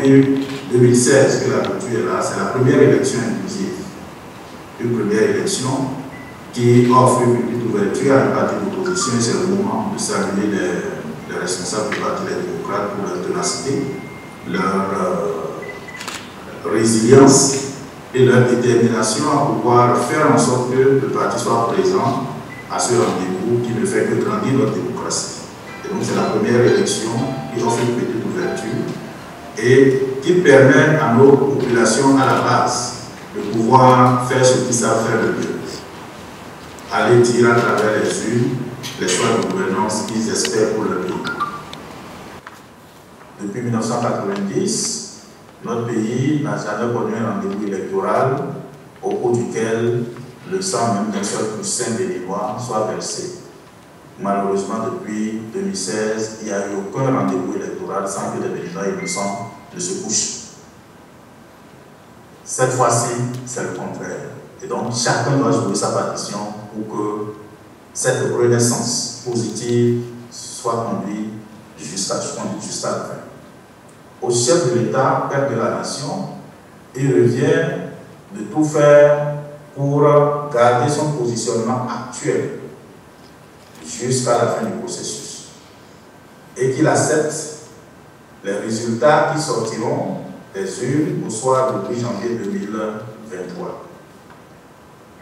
janvier 2016 que la rupture est là, c'est la première élection inclusive. Une première élection qui offre une petite ouverture à un parti d'opposition, et c'est le moment de saluer les responsables du Parti des démocrates pour leur ténacité, leur résilience et leur détermination à pouvoir faire en sorte que le parti soit présent à ce rendez-vous qui ne fait que grandir notre démocratie. Et donc c'est la première élection qui offre une petite ouverture et qui permet à nos populations à la base de pouvoir faire ce qu'ils savent faire le mieux. Aller dire à travers les urnes les choix de gouvernance qu'ils espèrent pour le pays. Depuis 1990, notre pays n'a jamais connu un rendez-vous électoral au cours duquel le sang même d'un seul poussin béninois soit versé. Malheureusement, depuis 2016, il n'y a eu aucun rendez-vous électoral sans que les Béninois innocents ne se couchent. Cette fois-ci, c'est le contraire. Et donc, chacun doit jouer sa partition pour que cette renaissance positive soit conduite jusqu'à la fin. Au chef de l'État, père de la nation, il revient de tout faire pour garder son positionnement actuel jusqu'à la fin du processus et qu'il accepte les résultats qui sortiront des urnes au soir du 8 janvier 2023.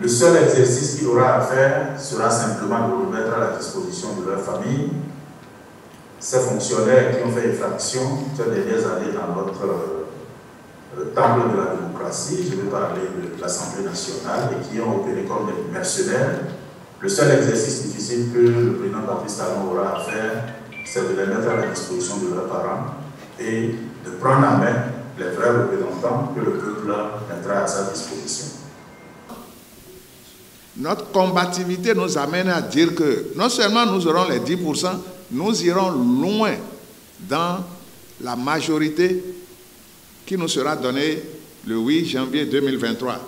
Le seul exercice qu'il aura à faire sera simplement de remettre à la disposition de leur famille ces fonctionnaires qui ont fait effraction ces dernières années dans notre temple de la démocratie, je vais parler de l'Assemblée nationale, et qui ont opéré comme des mercenaires. Le seul exercice difficile que le président Patrice Talon aura à faire, c'est de les mettre à la disposition de leurs parents et de prendre en main les vrais représentants que le peuple mettra à sa disposition. Notre combativité nous amène à dire que non seulement nous aurons les 10%, nous irons loin dans la majorité qui nous sera donnée le 8 janvier 2023.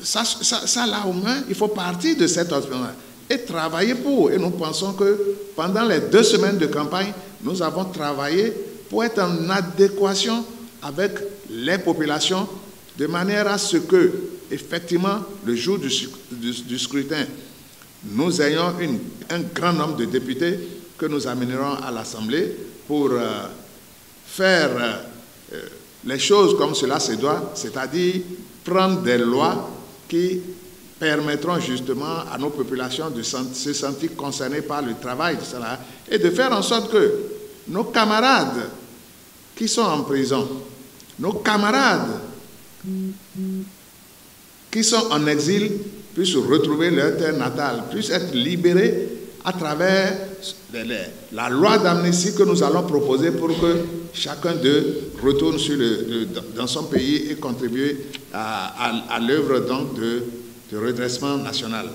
Ça là au moins, il faut partir de cette option et travailler pour. Et nous pensons que pendant les 2 semaines de campagne, nous avons travaillé pour être en adéquation avec les populations de manière à ce que, effectivement, le jour du scrutin, nous ayons un grand nombre de députés que nous amènerons à l'Assemblée pour faire les choses comme cela se doit, c'est-à-dire prendre des lois qui permettront justement à nos populations de se sentir concernées par le travail de cela et de faire en sorte que nos camarades qui sont en prison, nos camarades qui sont en exil puissent retrouver leur terre natale, puissent être libérés à travers la loi d'amnistie que nous allons proposer pour que chacun d'eux retourne dans son pays et contribue à l'œuvre donc de redressement national.